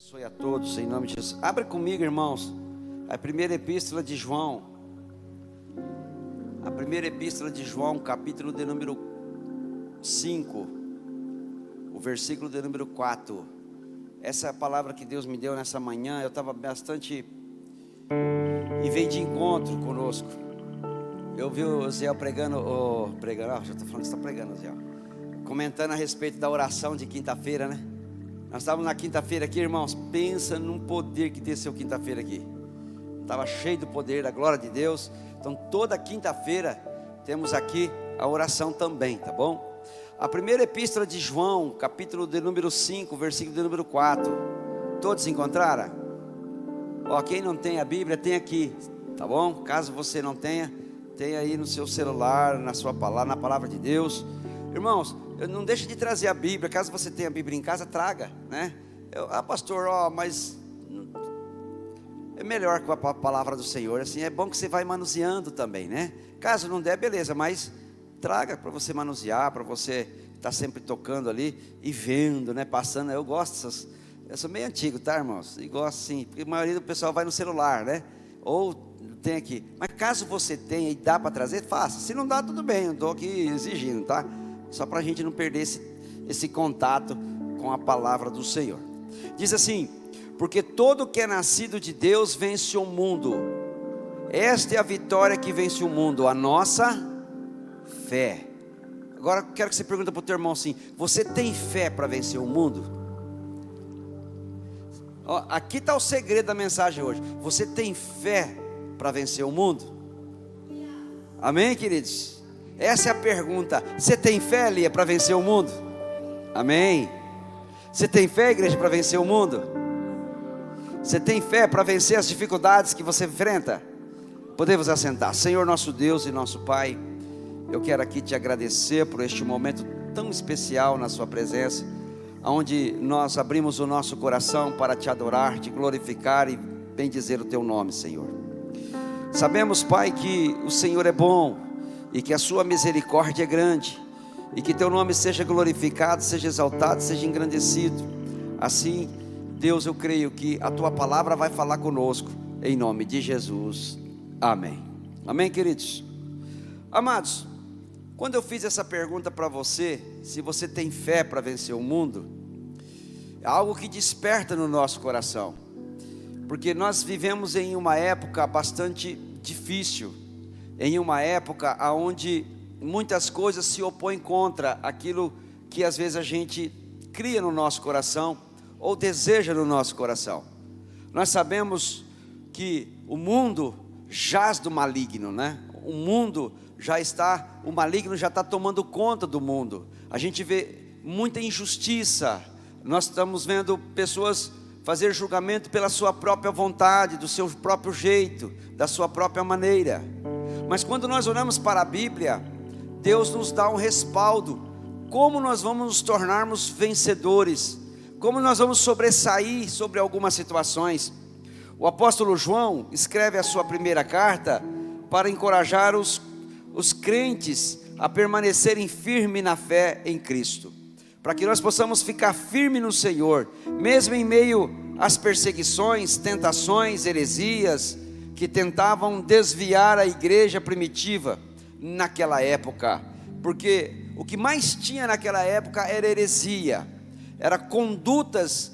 Abençoe a todos em nome de Jesus. Abra comigo, irmãos, a primeira epístola de João. A primeira epístola de João, capítulo de número 5, o versículo de número 4. Essa é a palavra que Deus me deu nessa manhã. Eu estava bastante e veio de encontro conosco. Eu vi o Zé pregando, já estou falando que você está pregando, Zé, comentando a respeito da oração de quinta-feira, né? Nós estávamos na quinta-feira aqui, irmãos. Pensa num poder que desceu quinta-feira aqui. Estava cheio do poder, da glória de Deus. Então toda quinta-feira temos aqui a oração também, tá bom? A primeira epístola de João, capítulo de número 5, versículo de número 4. Todos encontraram? Ó, quem não tem a Bíblia, tem aqui, tá bom? Caso você não tenha, tem aí no seu celular, na sua palavra, na palavra de Deus. Irmãos, não deixe de trazer a Bíblia. Caso você tenha a Bíblia em casa, traga, né? Pastor, mas é melhor com a palavra do Senhor. Assim, é bom que você vai manuseando também, né? Caso não der, beleza, mas traga para você manusear, para você estar sempre tocando ali e vendo, né? Passando. Eu gosto dessas. Eu sou meio antigo, tá, irmãos? E gosto sim, porque a maioria do pessoal vai no celular, né? Ou tem aqui. Mas caso você tenha e dá para trazer, faça. Se não dá, tudo bem, não estou aqui exigindo, tá? Só para a gente não perder esse contato com a palavra do Senhor. Diz assim: porque todo que é nascido de Deus vence o mundo. Esta é a vitória que vence o mundo, a nossa fé. Agora quero que você pergunte para o teu irmão assim: você tem fé para vencer o mundo? Ó, aqui está o segredo da mensagem hoje. Você tem fé para vencer o mundo? Amém, queridos? Essa é a pergunta. Você tem fé, Lia, para vencer o mundo? Amém. Você tem fé, igreja, para vencer o mundo? Você tem fé para vencer as dificuldades que você enfrenta? Podemos assentar. Senhor nosso Deus e nosso Pai, eu quero aqui te agradecer por este momento tão especial na sua presença, onde nós abrimos o nosso coração para te adorar, te glorificar e bendizer o teu nome, Senhor. Sabemos, Pai, que o Senhor é bom e que a sua misericórdia é grande, e que teu nome seja glorificado, seja exaltado, seja engrandecido. Assim, Deus, eu creio que a tua palavra vai falar conosco, em nome de Jesus, amém. Amém, queridos? Amados, quando eu fiz essa pergunta para você, se você tem fé para vencer o mundo, é algo que desperta no nosso coração, porque nós vivemos em uma época bastante difícil, em uma época onde muitas coisas se opõem contra aquilo que às vezes a gente cria no nosso coração ou deseja no nosso coração. Nós sabemos que o mundo jaz do maligno, né? O maligno já está tomando conta do mundo. A gente vê muita injustiça. Nós estamos vendo pessoas fazer julgamento pela sua própria vontade, do seu próprio jeito, da sua própria maneira. Mas quando nós olhamos para a Bíblia, Deus nos dá um respaldo. Como nós vamos nos tornarmos vencedores? Como nós vamos sobressair sobre algumas situações? O apóstolo João escreve a sua primeira carta para encorajar os crentes a permanecerem firmes na fé em Cristo, para que nós possamos ficar firmes no Senhor, mesmo em meio às perseguições, tentações, heresias, que tentavam desviar a igreja primitiva naquela época, porque o que mais tinha naquela época era heresia, era condutas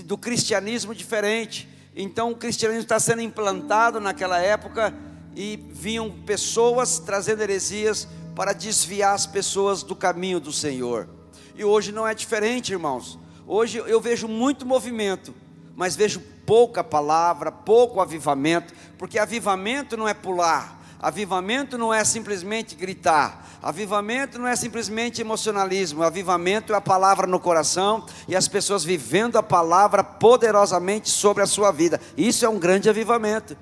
do cristianismo diferente. Então o cristianismo está sendo implantado naquela época, e vinham pessoas trazendo heresias para desviar as pessoas do caminho do Senhor. E hoje não é diferente, irmãos. Hoje eu vejo muito movimento, mas vejo pouca palavra, pouco avivamento, porque avivamento não é pular, avivamento não é simplesmente gritar, avivamento não é simplesmente emocionalismo, avivamento é a palavra no coração e as pessoas vivendo a palavra poderosamente sobre a sua vida. Isso é um grande avivamento.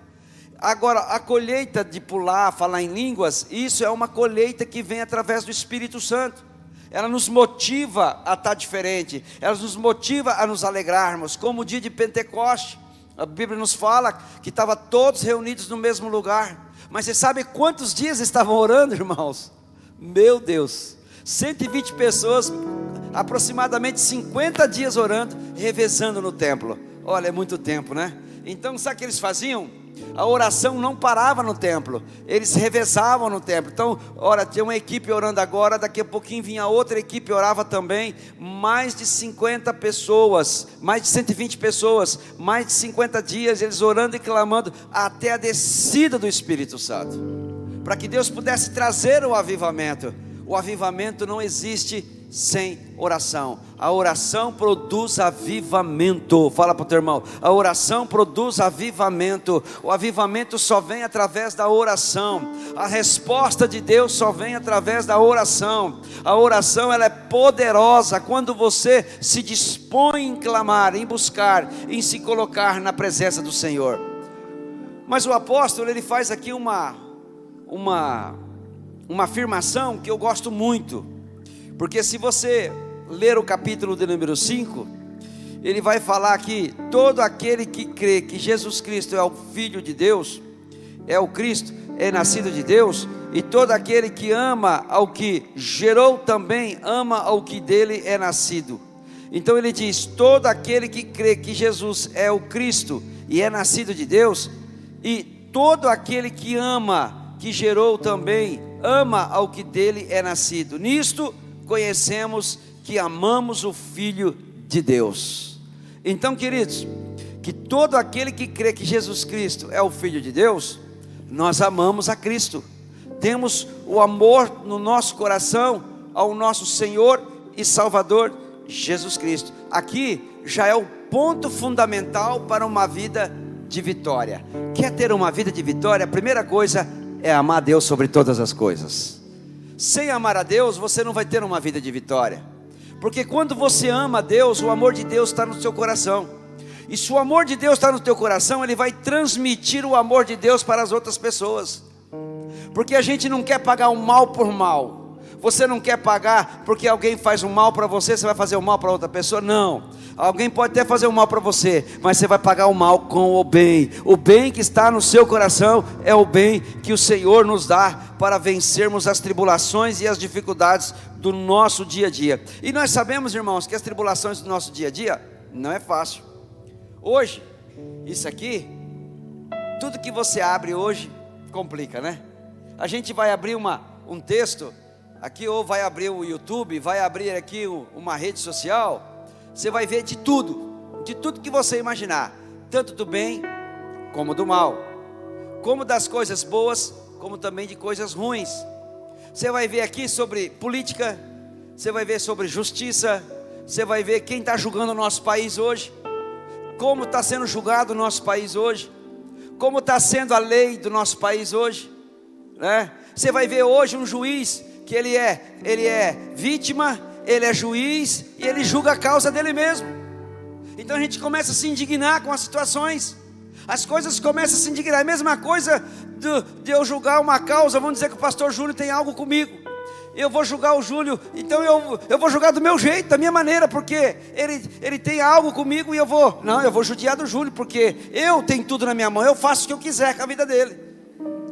Agora, a colheita de pular, falar em línguas, isso é uma colheita que vem através do Espírito Santo. Ela nos motiva a estar diferente, ela nos motiva a nos alegrarmos, como o dia de Pentecoste. A Bíblia nos fala que estavam todos reunidos no mesmo lugar. Mas você sabe quantos dias estavam orando, irmãos? Meu Deus, 120 pessoas, aproximadamente 50 dias orando, revezando no templo. Olha, é muito tempo, né? Então, sabe o que eles faziam? A oração não parava no templo, eles revezavam no templo. Então, ora, tinha uma equipe orando agora, daqui a pouquinho vinha outra equipe, orava também. Mais de 50 pessoas, mais de 120 pessoas, mais de 50 dias, eles orando e clamando, até a descida do Espírito Santo, para que Deus pudesse trazer o avivamento. O avivamento não existe sem oração. A oração produz avivamento. Fala para o teu irmão, a oração produz avivamento. O avivamento só vem através da oração. A resposta de Deus só vem através da oração. A oração, ela é poderosa quando você se dispõe em clamar, em buscar, em se colocar na presença do Senhor. Mas o apóstolo, ele faz aqui uma afirmação que eu gosto muito, porque se você ler o capítulo de número 5, ele vai falar que todo aquele que crê que Jesus Cristo é o Filho de Deus, é o Cristo, é nascido de Deus, e todo aquele que ama ao que gerou também ama ao que dele é nascido. Então ele diz, todo aquele que crê que Jesus é o Cristo e é nascido de Deus, e todo aquele que ama, que gerou também, ama ao que dele é nascido. Nisto conhecemos que amamos o Filho de Deus. Então, queridos, que todo aquele que crê que Jesus Cristo é o Filho de Deus, nós amamos a Cristo. Temos o amor no nosso coração ao nosso Senhor e Salvador Jesus Cristo. Aqui já é o ponto fundamental para uma vida de vitória. Quer ter uma vida de vitória? A primeira coisa é amar a Deus sobre todas as coisas. Sem amar a Deus, você não vai ter uma vida de vitória. Porque quando você ama a Deus, o amor de Deus está no seu coração. E se o amor de Deus está no teu coração, ele vai transmitir o amor de Deus para as outras pessoas. Porque a gente não quer pagar o mal por mal. Você não quer pagar porque alguém faz um mal para você, você vai fazer o mal para outra pessoa? Não. Alguém pode até fazer um mal para você, mas você vai pagar o mal com o bem. O bem que está no seu coração é o bem que o Senhor nos dá para vencermos as tribulações e as dificuldades do nosso dia a dia. E nós sabemos, irmãos, que as tribulações do nosso dia a dia não é fácil. Hoje, isso aqui, tudo que você abre hoje complica, né? A gente vai abrir um texto aqui, ou vai abrir o YouTube, vai abrir aqui uma rede social. Você vai ver de tudo que você imaginar, tanto do bem como do mal, como das coisas boas, como também de coisas ruins. Você vai ver aqui sobre política, você vai ver sobre justiça, você vai ver quem está julgando o nosso país hoje, como está sendo julgado o nosso país hoje, como está sendo a lei do nosso país hoje, né? Você vai ver hoje um juiz que ele é vítima, ele é juiz e ele julga a causa dele mesmo. Então a gente começa a se indignar com as situações, as coisas começam a se indignar. É a mesma coisa de eu julgar uma causa. Vamos dizer que o pastor Júlio tem algo comigo, eu vou julgar o Júlio, então eu vou julgar do meu jeito, da minha maneira, porque ele tem algo comigo, e eu vou judiar do Júlio, porque eu tenho tudo na minha mão, eu faço o que eu quiser com a vida dele.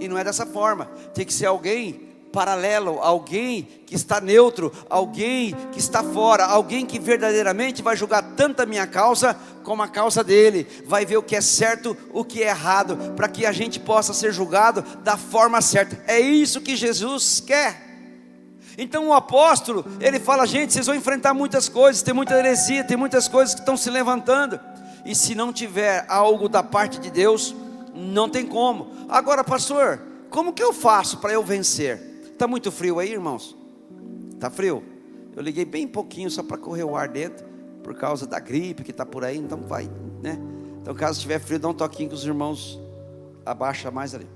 E não é dessa forma. Tem que ser alguém paralelo, alguém que está neutro, alguém que está fora, alguém que verdadeiramente vai julgar tanto a minha causa como a causa dele, vai ver o que é certo, o que é errado, para que a gente possa ser julgado da forma certa. É isso que Jesus quer. Então o apóstolo, ele fala, gente, vocês vão enfrentar muitas coisas, tem muita heresia, tem muitas coisas que estão se levantando, e se não tiver algo da parte de Deus, não tem como. Agora, pastor, como que eu faço para eu vencer? Está muito frio aí, irmãos? Está frio? Eu liguei bem pouquinho só para correr o ar dentro, por causa da gripe que está por aí, então vai, né? Então caso estiver frio, dá um toquinho que os irmãos abaixa mais ali.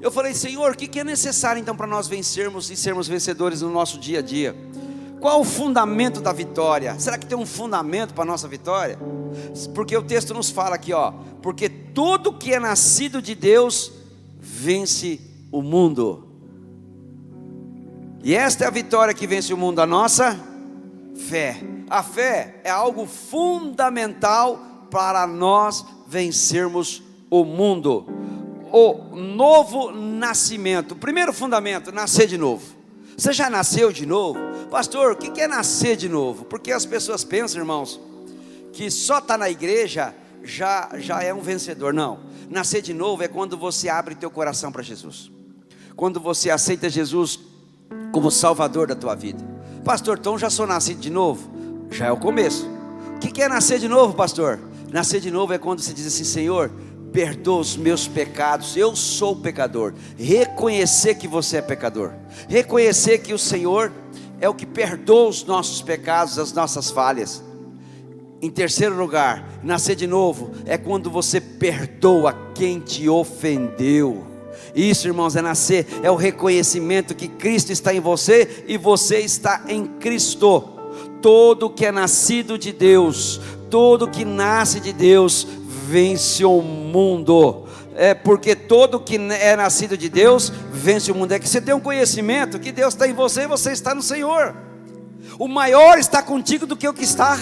Eu falei, Senhor, o que é necessário então para nós vencermos e sermos vencedores no nosso dia a dia? Qual o fundamento da vitória? Será que tem um fundamento para a nossa vitória? Porque o texto nos fala aqui, ó, porque tudo que é nascido de Deus vence o mundo. E esta é a vitória que vence o mundo, a nossa fé. A fé é algo fundamental para nós vencermos o mundo. O novo nascimento, o primeiro fundamento, nascer de novo. Você já nasceu de novo? Pastor, o que é nascer de novo? Porque as pessoas pensam, irmãos, que só está na igreja já é um vencedor. Não, nascer de novo é quando você abre teu coração para Jesus, quando você aceita Jesus como Salvador da tua vida. Pastor, então já sou nascido de novo? Já é o começo. O que é nascer de novo, pastor? Nascer de novo é quando você diz assim: Senhor, perdoa os meus pecados, eu sou pecador. Reconhecer que você é pecador, reconhecer que o Senhor é o que perdoa os nossos pecados, as nossas falhas. Em terceiro lugar, nascer de novo é quando você perdoa quem te ofendeu. Isso, irmãos, é nascer, é o reconhecimento que Cristo está em você e você está em Cristo. Todo que é nascido de Deus, todo que nasce de Deus, vence o mundo. É porque todo que é nascido de Deus, vence o mundo. É que você tem um conhecimento que Deus está em você e você está no Senhor. O maior está contigo do que o que está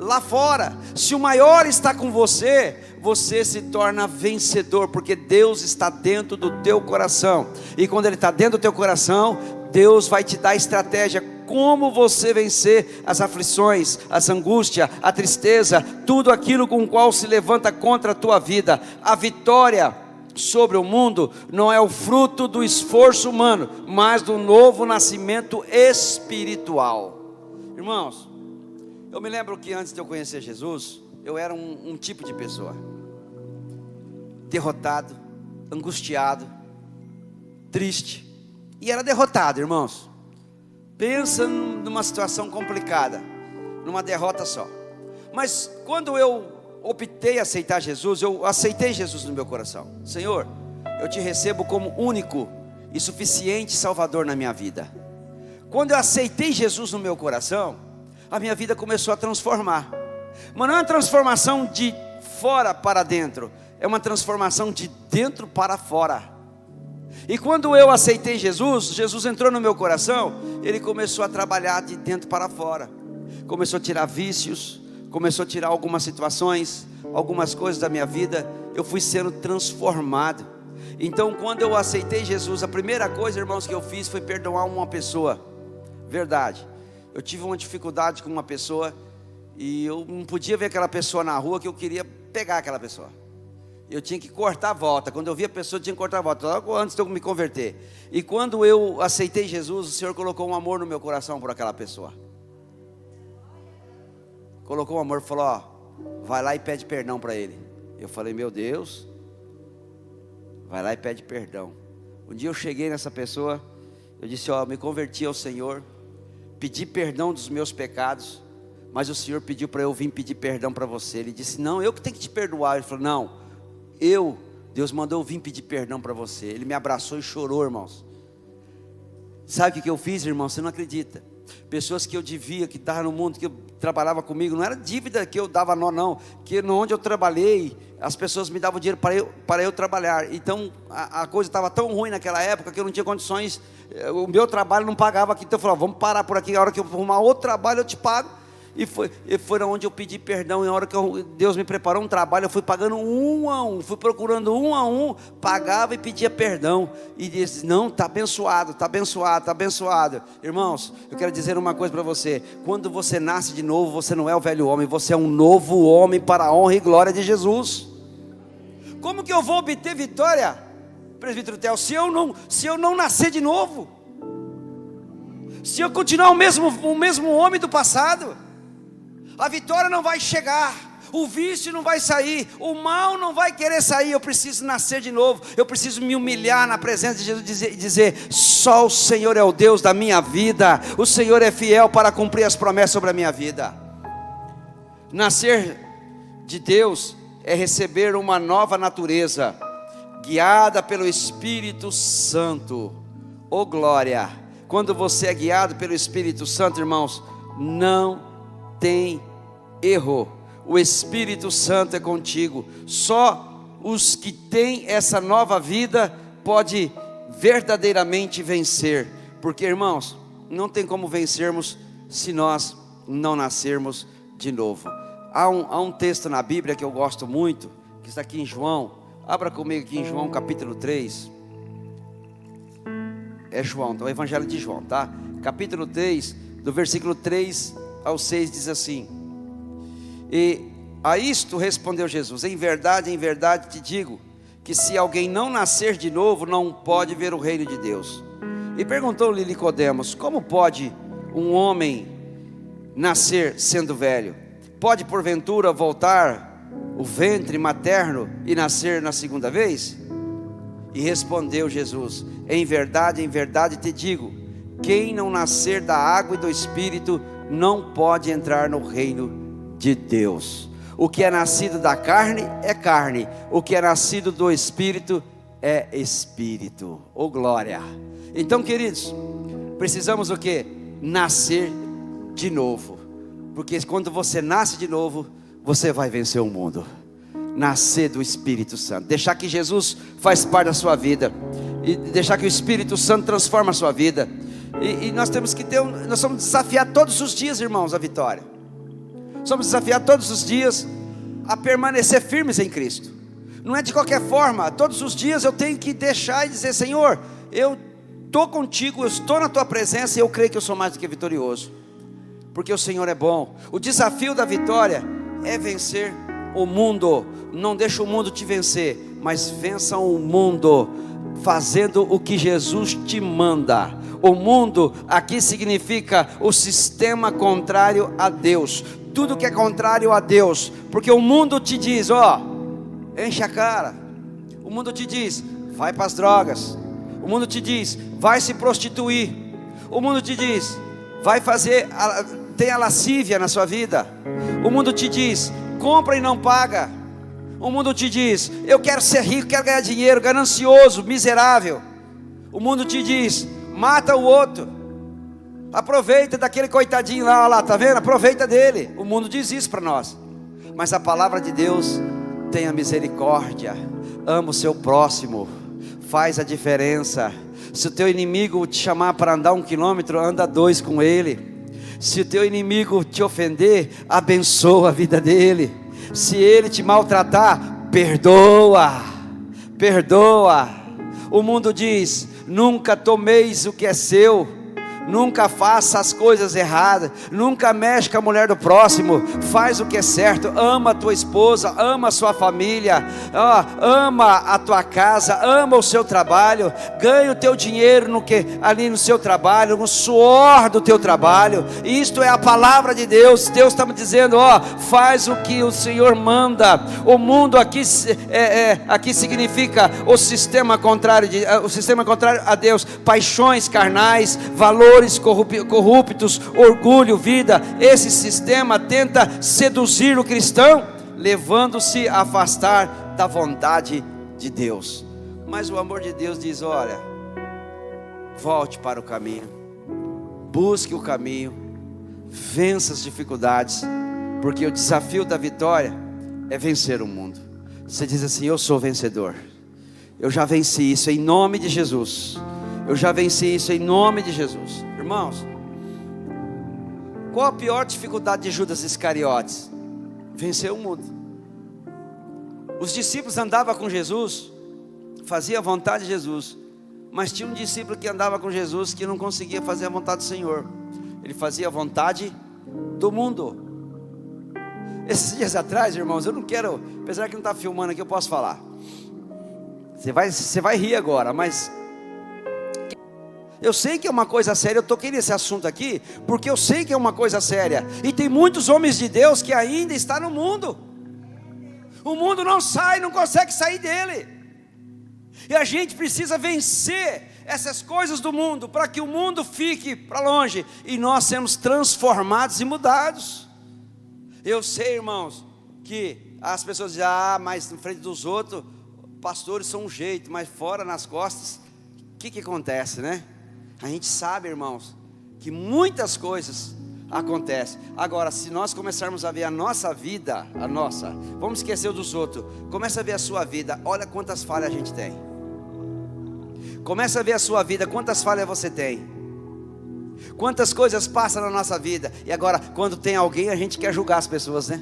lá fora. Se o maior está com você, você se torna vencedor, porque Deus está dentro do teu coração. E quando Ele está dentro do teu coração, Deus vai te dar estratégia como você vencer as aflições, as angústias, a tristeza, tudo aquilo com o qual se levanta contra a tua vida. A vitória sobre o mundo não é o fruto do esforço humano, mas do novo nascimento espiritual. Irmãos, eu me lembro que antes de eu conhecer Jesus, eu era um tipo de pessoa derrotado, angustiado, triste, e era derrotado, irmãos. Pensa numa situação complicada, numa derrota só. Mas quando eu optei aceitar Jesus, eu aceitei Jesus no meu coração. Senhor, eu te recebo como único e suficiente Salvador na minha vida. Quando eu aceitei Jesus no meu coração, a minha vida começou a transformar. Mas não é uma transformação de fora para dentro, é uma transformação de dentro para fora. E quando eu aceitei Jesus, Jesus entrou no meu coração, Ele começou a trabalhar de dentro para fora. Começou a tirar vícios, começou a tirar algumas situações, algumas coisas da minha vida. Eu fui sendo transformado. Então quando eu aceitei Jesus, a primeira coisa, irmãos, que eu fiz foi perdoar uma pessoa. Verdade, eu tive uma dificuldade com uma pessoa, e eu não podia ver aquela pessoa na rua, que eu queria pegar aquela pessoa. Eu tinha que cortar a volta. Quando eu via a pessoa, eu tinha que cortar a volta, logo antes de eu me converter. E quando eu aceitei Jesus, o Senhor colocou um amor no meu coração por aquela pessoa. Colocou um amor, falou: ó, vai lá e pede perdão para ele. Eu falei: meu Deus, vai lá e pede perdão. Um dia eu cheguei nessa pessoa, eu disse: ó, me converti ao Senhor, pedi perdão dos meus pecados, mas o Senhor pediu para eu vir pedir perdão para você. Ele disse: não, eu que tenho que te perdoar. Ele falou: não, Deus mandou eu vir pedir perdão para você. Ele me abraçou e chorou, irmãos. Sabe o que eu fiz, irmão? Você não acredita. Pessoas que eu devia, que estavam no mundo, que trabalhava comigo, não era dívida que eu dava não, que onde eu trabalhei, as pessoas me davam dinheiro para eu trabalhar. Então a coisa estava tão ruim naquela época, que eu não tinha condições, o meu trabalho não pagava aqui. Então eu falava: vamos parar por aqui, a hora que eu arrumar outro trabalho eu te pago. E foi onde eu pedi perdão. E a hora que Deus me preparou um trabalho, eu fui pagando um a um, fui procurando um a um, pagava e pedia perdão. E disse: não, está abençoado, está abençoado, está abençoado. Irmãos, eu quero dizer uma coisa para você: quando você nasce de novo, você não é o velho homem, você é um novo homem para a honra e glória de Jesus. Como que eu vou obter vitória, presbítero Theo, se eu não nascer de novo? Se eu continuar o mesmo homem do passado? A vitória não vai chegar, o vício não vai sair, o mal não vai querer sair. Eu preciso nascer de novo, eu preciso me humilhar na presença de Jesus e dizer: só o Senhor é o Deus da minha vida, o Senhor é fiel para cumprir as promessas sobre a minha vida. Nascer de Deus é receber uma nova natureza, guiada pelo Espírito Santo. Oh glória! Quando você é guiado pelo Espírito Santo, irmãos, não tem erro. O Espírito Santo é contigo. Só os que têm essa nova vida pode verdadeiramente vencer. Porque, irmãos, não tem como vencermos se nós não nascermos de novo. Há um texto na Bíblia que eu gosto muito, que está aqui em João. Abra comigo aqui em João capítulo 3. É João, então, o Evangelho de João, tá? Capítulo 3, do versículo 3 ao 6 diz assim: E a isto respondeu Jesus: em verdade te digo, que se alguém não nascer de novo, não pode ver o reino de Deus. E perguntou-lhe Nicodemos: como pode um homem nascer sendo velho? Pode porventura voltar o ventre materno e nascer na segunda vez? E respondeu Jesus: em verdade te digo, quem não nascer da água e do Espírito não pode entrar no reino de Deus. O que é nascido da carne é carne, o que é nascido do Espírito é Espírito. Oh glória! Então, queridos, precisamos o quê? Nascer de novo. Porque quando você nasce de novo, você vai vencer o mundo. Nascer do Espírito Santo, deixar que Jesus faz parte da sua vida, e deixar que o Espírito Santo transforma a sua vida. E nós temos que nós somos desafiados todos os dias, irmãos, a vitória. Somos desafiados todos os dias a permanecer firmes em Cristo. Não é de qualquer forma. Todos os dias eu tenho que deixar e dizer: Senhor, eu estou contigo, eu estou na tua presença, e eu creio que eu sou mais do que vitorioso, porque o Senhor é bom. O desafio da vitória é vencer o mundo. Não deixa o mundo te vencer, mas vença o mundo fazendo o que Jesus te manda. O mundo aqui significa o sistema contrário a Deus. Tudo que é contrário a Deus, porque o mundo te diz: ó, enche a cara. O mundo te diz: vai para as drogas. O mundo te diz: vai se prostituir. O mundo te diz: vai tem a lascívia na sua vida. O mundo te diz: compra e não paga. O mundo te diz: eu quero ser rico, quero ganhar dinheiro, ganancioso, miserável. O mundo te diz: mata o outro. Aproveita daquele coitadinho lá, tá vendo? Aproveita dele. O mundo diz isso para nós. Mas a palavra de Deus: tenha misericórdia, ama o seu próximo, faz a diferença. Se o teu inimigo te chamar para andar 1 quilômetro, anda 2 com ele. Se o teu inimigo te ofender, abençoa a vida dele. Se ele te maltratar, perdoa. O mundo diz: nunca tomeis o que é seu, nunca faça as coisas erradas, nunca mexe com a mulher do próximo, faz o que é certo, ama a tua esposa, ama a sua família, ama a tua casa, ama o seu trabalho, ganha o teu dinheiro ali no seu trabalho, no suor do teu trabalho. Isto é a palavra de Deus. Deus está me dizendo: faz o que o Senhor manda. O mundo aqui aqui significa o sistema contrário a Deus, paixões carnais, valores corruptos, orgulho, vida. Esse sistema tenta seduzir o cristão, levando-se a afastar da vontade de Deus. Mas o amor de Deus diz: olha, volte para o caminho, busque o caminho, vença as dificuldades, porque o desafio da vitória é vencer o mundo. Você diz assim: eu sou vencedor, eu já venci isso em nome de Jesus. Eu já venci isso em nome de Jesus. Irmãos, qual a pior dificuldade de Judas Iscariotes? Vencer o mundo. Os discípulos andavam com Jesus, fazia a vontade de Jesus, mas tinha um discípulo que andava com Jesus que não conseguia fazer a vontade do Senhor. Ele fazia a vontade do mundo. Esses dias atrás, irmãos, eu não quero, apesar que não está filmando aqui, eu posso falar. Você vai rir agora, mas eu sei que é uma coisa séria. Eu toquei nesse assunto aqui porque eu sei que é uma coisa séria. E tem muitos homens de Deus que ainda estão no mundo. O mundo não consegue sair dele. E a gente precisa vencer essas coisas do mundo, para que o mundo fique para longe e nós sermos transformados e mudados. Eu sei, irmãos, que as pessoas dizem: mas na frente dos outros, pastores são um jeito, mas fora, nas costas, o que acontece, né? A gente sabe, irmãos, que muitas coisas acontecem. Agora, se nós começarmos a ver a nossa vida, vamos esquecer dos outros, começa a ver a sua vida, olha quantas falhas a gente tem. Começa a ver a sua vida, quantas falhas você tem, quantas coisas passam na nossa vida. E agora, quando tem alguém, a gente quer julgar as pessoas, né?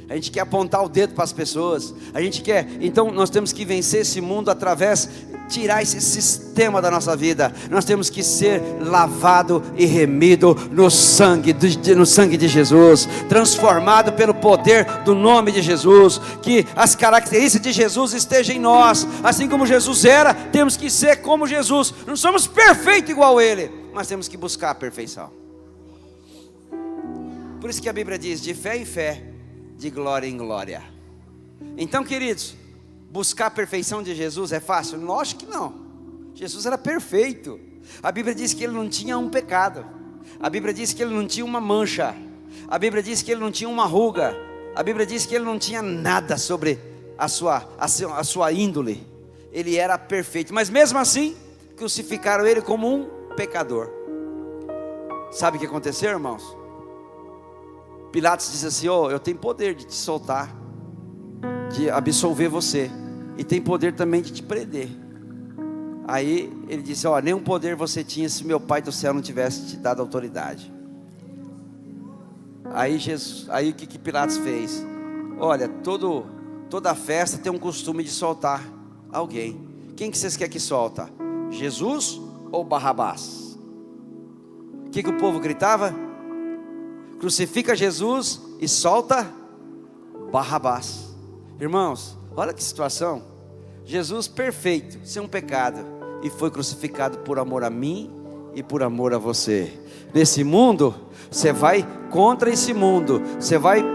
A gente quer apontar o dedo para as pessoas. A gente quer. Então nós temos que vencer esse mundo através tirar esse sistema da nossa vida. Nós temos que ser lavado e remido no sangue de Jesus, transformado pelo poder do nome de Jesus, que as características de Jesus estejam em nós. Assim como Jesus era, temos que ser como Jesus. Não somos perfeitos igual a Ele, mas temos que buscar a perfeição. Por isso que a Bíblia diz: de fé em fé, de glória em glória. Então, queridos, buscar a perfeição de Jesus é fácil? Lógico que não. Jesus era perfeito. A Bíblia diz que Ele não tinha um pecado. A Bíblia diz que Ele não tinha uma mancha. A Bíblia diz que Ele não tinha uma ruga. A Bíblia diz que Ele não tinha nada sobre a sua índole. Ele era perfeito. Mas mesmo assim, crucificaram Ele como um pecador. Sabe o que aconteceu, irmãos? Pilatos disse assim: eu tenho poder de te soltar, de absolver você, e tem poder também de te prender. Aí ele disse: nenhum poder você tinha se meu Pai do céu não tivesse te dado autoridade. Aí o que Pilatos fez? Olha, toda festa tem um costume de soltar alguém. Quem que vocês querem que solta? Jesus ou Barrabás? O que o povo gritava? Crucifica Jesus e solta Barrabás. Irmãos, olha que situação. Jesus perfeito, sem um pecado, e foi crucificado por amor a mim e por amor a você. Nesse mundo, você vai contra esse mundo, você vai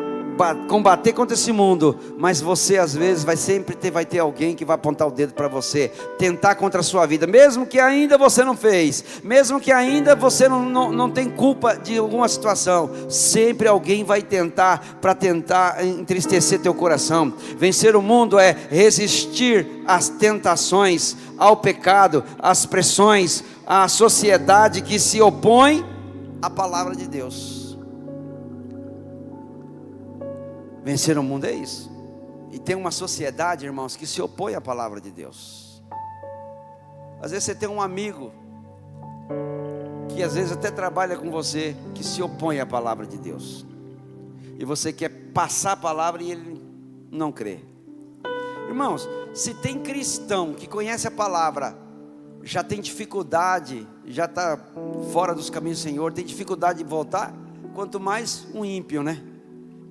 combater contra esse mundo, mas você às vezes vai ter alguém que vai apontar o dedo para você, tentar contra a sua vida, mesmo que ainda você não fez, mesmo que ainda você não tem culpa de alguma situação, sempre alguém vai para tentar entristecer teu coração. Vencer o mundo é resistir às tentações, ao pecado, às pressões, à sociedade que se opõe à palavra de Deus. Vencer o mundo é isso. E tem uma sociedade, irmãos, que se opõe à palavra de Deus. Às vezes você tem um amigo que às vezes até trabalha com você, que se opõe à palavra de Deus, e você quer passar a palavra e ele não crê. Irmãos, se tem cristão que conhece a palavra, já tem dificuldade, já está fora dos caminhos do Senhor, tem dificuldade de voltar, quanto mais um ímpio, né?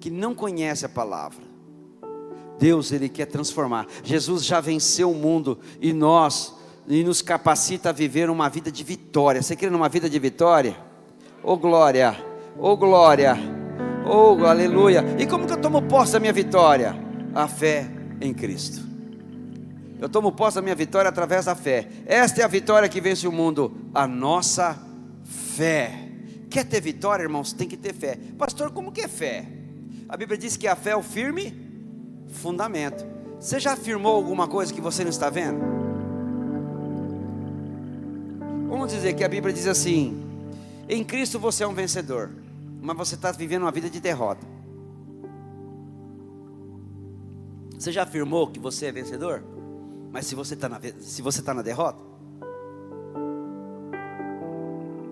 Que não conhece a palavra. Deus, Ele quer transformar. Jesus já venceu o mundo e nos capacita a viver uma vida de vitória. Você quer uma vida de vitória? Oh glória, oh glória, oh aleluia. E como que eu tomo posse da minha vitória? A fé em Cristo. Eu tomo posse da minha vitória através da fé. Esta é a vitória que vence o mundo, a nossa fé. Quer ter vitória, irmãos? Tem que ter fé. Pastor, como que é fé? A Bíblia diz que a fé é o firme fundamento. Você já afirmou alguma coisa que você não está vendo? Vamos dizer que a Bíblia diz assim: em Cristo você é um vencedor, mas você está vivendo uma vida de derrota. Você já afirmou que você é vencedor? Mas se você está na derrota?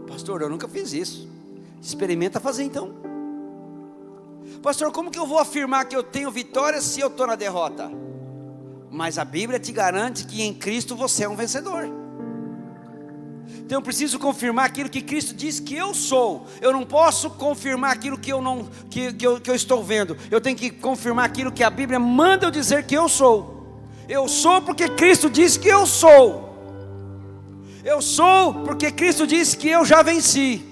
Pastor, eu nunca fiz isso. Experimenta fazer então. Pastor, como que eu vou afirmar que eu tenho vitória se eu estou na derrota? Mas a Bíblia te garante que em Cristo você é um vencedor. Então eu preciso confirmar aquilo que Cristo diz que eu sou. Eu não posso confirmar aquilo que eu estou vendo. Eu tenho que confirmar aquilo que a Bíblia manda eu dizer que eu sou. Eu sou porque Cristo diz que eu sou. Eu sou porque Cristo disse que eu já venci.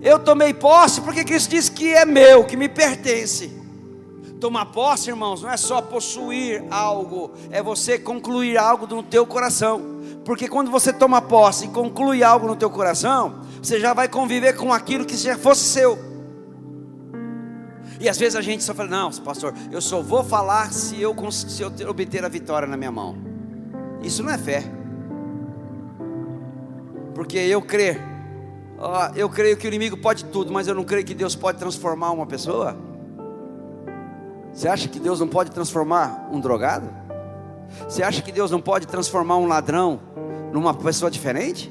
Eu tomei posse porque Cristo disse que é meu, que me pertence. Tomar posse, irmãos, não é só possuir algo, é você concluir algo no teu coração. Porque quando você toma posse e conclui algo no teu coração, você já vai conviver com aquilo que já fosse seu. E às vezes a gente só fala: não, pastor, eu só vou falar se eu obter a vitória na minha mão. Isso não é fé. Porque eu creio que o inimigo pode tudo, mas eu não creio que Deus pode transformar uma pessoa. Você acha que Deus não pode transformar um drogado? Você acha que Deus não pode transformar um ladrão numa pessoa diferente?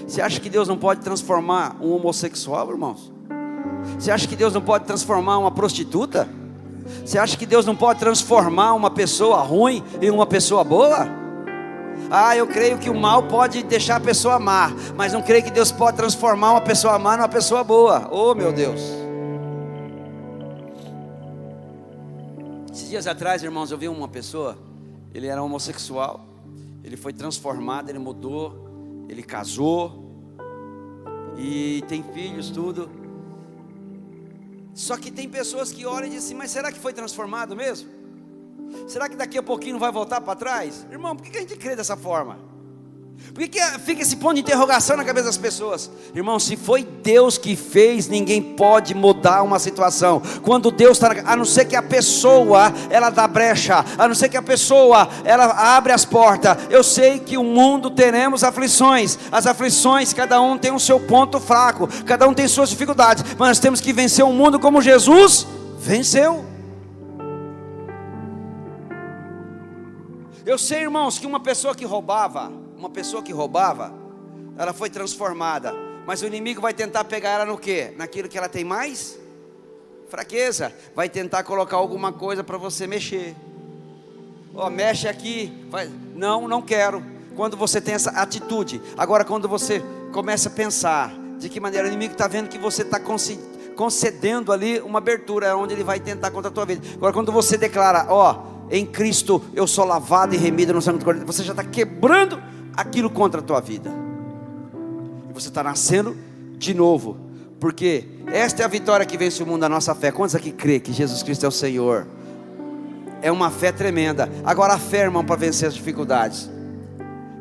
Você acha que Deus não pode transformar um homossexual, irmãos? Você acha que Deus não pode transformar uma prostituta? Você acha que Deus não pode transformar uma pessoa ruim em uma pessoa boa? Eu creio que o mal pode deixar a pessoa má, mas não creio que Deus pode transformar uma pessoa má numa pessoa boa. Oh, meu Deus. Esses dias atrás, irmãos, eu vi uma pessoa, ele era homossexual, ele foi transformado, ele mudou, ele casou, e tem filhos, tudo. Só que tem pessoas que olham e dizem assim: mas será que foi transformado mesmo? Será que daqui a pouquinho não vai voltar para trás? Irmão, por que a gente crê dessa forma? Por que fica esse ponto de interrogação na cabeça das pessoas? Irmão, se foi Deus que fez, ninguém pode mudar uma situação. Quando Deus está, a não ser que a pessoa, ela dá brecha, a não ser que a pessoa, ela abre as portas. Eu sei que o mundo teremos aflições. As aflições, cada um tem o seu ponto fraco, cada um tem suas dificuldades, mas nós temos que vencer o mundo como Jesus venceu. Eu sei, irmãos, que uma pessoa que roubava, ela foi transformada, mas o inimigo vai tentar pegar ela no quê? Naquilo que ela tem mais fraqueza. Vai tentar colocar alguma coisa para você mexer. Mexe aqui. Não quero. Quando você tem essa atitude. Agora, quando você começa a pensar de que maneira o inimigo está vendo que você está concedendo ali uma abertura, onde ele vai tentar contra a tua vida. Agora, quando você declara: em Cristo eu sou lavado e remido no sangue do Cordeiro, você já está quebrando aquilo contra a tua vida, e você está nascendo de novo, porque esta é a vitória que vence o mundo, a nossa fé. Quantos aqui crê que Jesus Cristo é o Senhor? É uma fé tremenda. Agora, a fé, irmão, para vencer as dificuldades,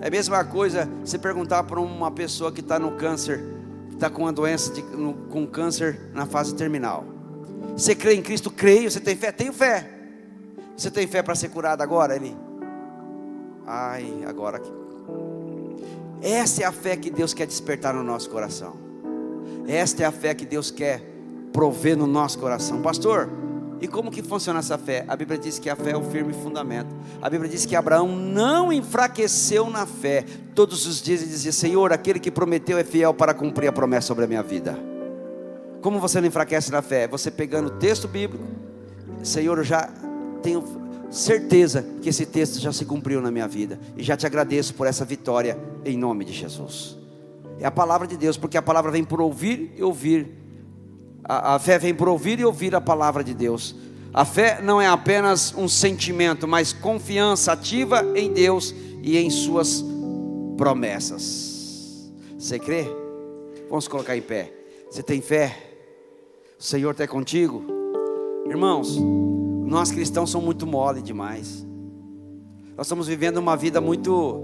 é a mesma coisa você perguntar para uma pessoa que está no câncer, que está com uma doença com câncer na fase terminal: você crê em Cristo? Creio. Você tem fé? Tenho fé. Você tem fé para ser curado agora? Agora aqui. Essa é a fé que Deus quer despertar no nosso coração. Esta é a fé que Deus quer prover no nosso coração. Pastor, e como que funciona essa fé? A Bíblia diz que a fé é o firme fundamento. A Bíblia diz que Abraão não enfraqueceu na fé. Todos os dias ele dizia: Senhor, aquele que prometeu é fiel para cumprir a promessa sobre a minha vida. Como você não enfraquece na fé? Você pegando o texto bíblico: Senhor, eu já tenho certeza que esse texto já se cumpriu na minha vida, e já te agradeço por essa vitória, em nome de Jesus. É a palavra de Deus, porque a palavra vem por ouvir e ouvir. A fé vem por ouvir e ouvir a palavra de Deus. A fé não é apenas um sentimento, mas confiança ativa em Deus e em suas promessas. Você crê? Vamos colocar em pé. Você tem fé? O Senhor está contigo? Irmãos, nós cristãos somos muito mole demais. Nós estamos vivendo uma vida muito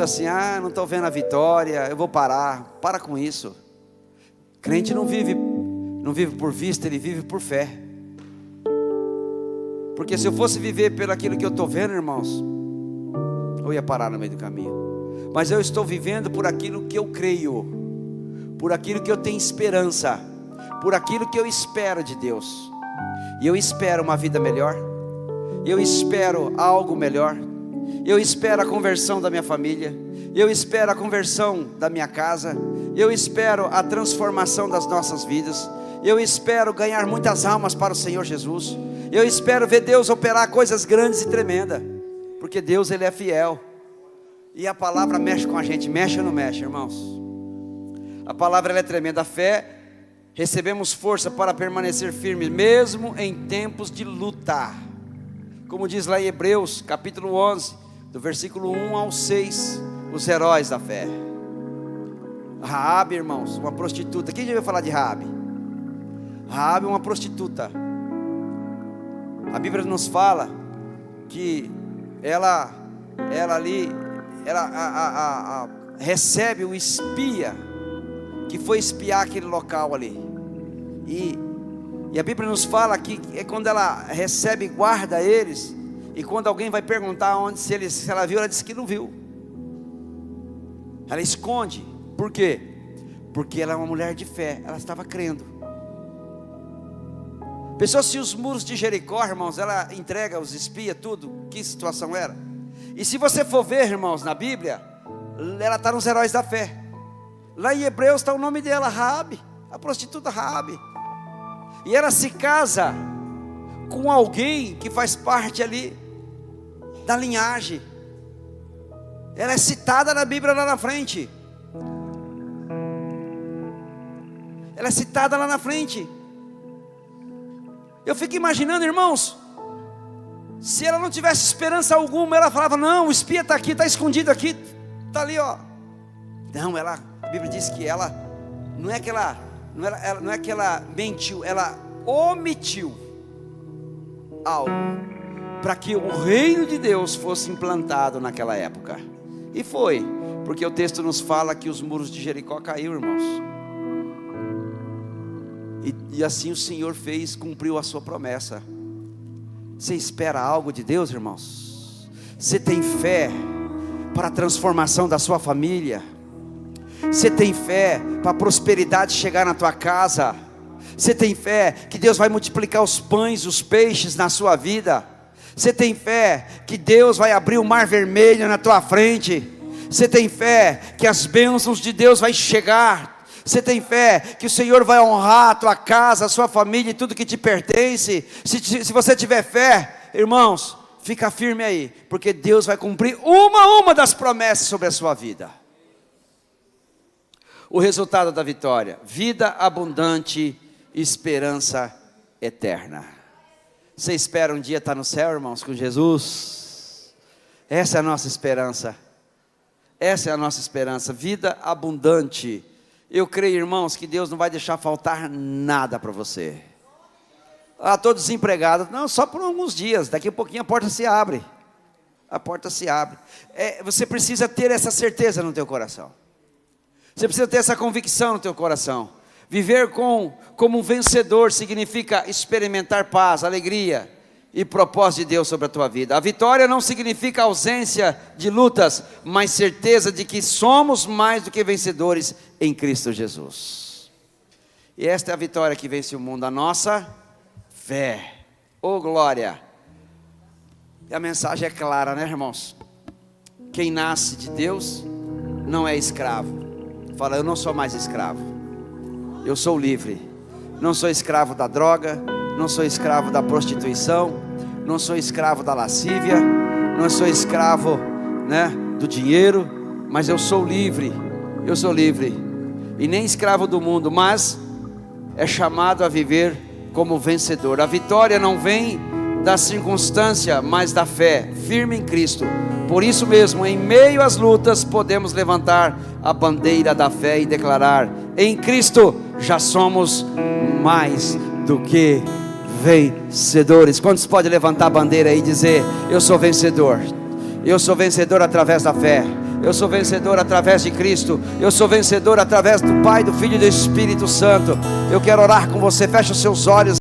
assim: não estou vendo a vitória, eu vou parar. Para com isso. Crente não vive por vista, ele vive por fé. Porque se eu fosse viver pelo aquilo que eu estou vendo, irmãos, eu ia parar no meio do caminho. Mas eu estou vivendo por aquilo que eu creio, por aquilo que eu tenho esperança, por aquilo que eu espero de Deus. E eu espero uma vida melhor, eu espero algo melhor, eu espero a conversão da minha família, eu espero a conversão da minha casa, eu espero a transformação das nossas vidas, eu espero ganhar muitas almas para o Senhor Jesus, eu espero ver Deus operar coisas grandes e tremendas, porque Deus, Ele é fiel. E a palavra mexe com a gente. Mexe ou não mexe, irmãos? A palavra, ela é tremenda. A fé, recebemos força para permanecer firmes, mesmo em tempos de luta. Como diz lá em Hebreus, capítulo 11, do versículo 1 ao 6, os heróis da fé. Raabe, irmãos, uma prostituta. Quem já ouviu falar de Raabe? Raabe é uma prostituta. A Bíblia nos fala que ela recebe o espia que foi espiar aquele local ali. E a Bíblia nos fala que é quando ela recebe e guarda eles. E quando alguém vai perguntar se ela viu, ela diz que não viu. Ela esconde. Por quê? Porque ela é uma mulher de fé. Ela estava crendo. Pensou se os muros de Jericó, irmãos, ela entrega os espias, tudo. Que situação era? E se você for ver, irmãos, na Bíblia, ela está nos heróis da fé. Lá em Hebreus está o nome dela, Raabe, a prostituta Raabe. E ela se casa com alguém que faz parte ali da linhagem. Ela é citada na Bíblia lá na frente. Ela é citada lá na frente. Eu fico imaginando, irmãos, se ela não tivesse esperança alguma, ela falava: não, o espia está aqui, está escondido aqui, está ali, ó. Não, a Bíblia diz que ela, não é que ela mentiu, ela omitiu algo para que o reino de Deus fosse implantado naquela época. E foi, porque o texto nos fala que os muros de Jericó caíram, irmãos. E assim o Senhor fez, cumpriu a sua promessa. Você espera algo de Deus, irmãos? Você tem fé para a transformação da sua família? Você tem fé para a prosperidade chegar na tua casa? Você tem fé que Deus vai multiplicar os pães, os peixes na sua vida? Você tem fé que Deus vai abrir o mar vermelho na tua frente? Você tem fé que as bênçãos de Deus vai chegar? Você tem fé que o Senhor vai honrar a tua casa, a sua família e tudo que te pertence? Se você tiver fé, irmãos, fica firme aí, porque Deus vai cumprir uma das promessas sobre a sua vida. O resultado da vitória: vida abundante, esperança eterna. Você espera um dia estar no céu, irmãos, com Jesus? Essa é a nossa esperança. Essa é a nossa esperança, vida abundante. Eu creio, irmãos, que Deus não vai deixar faltar nada para você. Estou desempregado. Não, só por alguns dias. Daqui a pouquinho a porta se abre. A porta se abre. Você precisa ter essa certeza no teu coração. Você precisa ter essa convicção no teu coração. Viver como um vencedor significa experimentar paz, alegria e propósito de Deus sobre a tua vida. A vitória não significa ausência de lutas, mas certeza de que somos mais do que vencedores em Cristo Jesus. E esta é a vitória que vence o mundo, a nossa fé. Oh glória! E a mensagem é clara, né, irmãos? Quem nasce de Deus não é escravo. Fala: eu não sou mais escravo, eu sou livre. Não sou escravo da droga, não sou escravo da prostituição, não sou escravo da lascívia, não sou escravo, do dinheiro, mas eu sou livre. Eu sou livre, e nem escravo do mundo, mas é chamado a viver como vencedor. A vitória não vem da circunstância, mas da fé, firme em Cristo. Por isso mesmo, em meio às lutas, podemos levantar a bandeira da fé e declarar: em Cristo já somos mais do que vencedores. Quantos podem levantar a bandeira e dizer: eu sou vencedor? Eu sou vencedor através da fé. Eu sou vencedor através de Cristo. Eu sou vencedor através do Pai, do Filho e do Espírito Santo. Eu quero orar com você. Feche os seus olhos.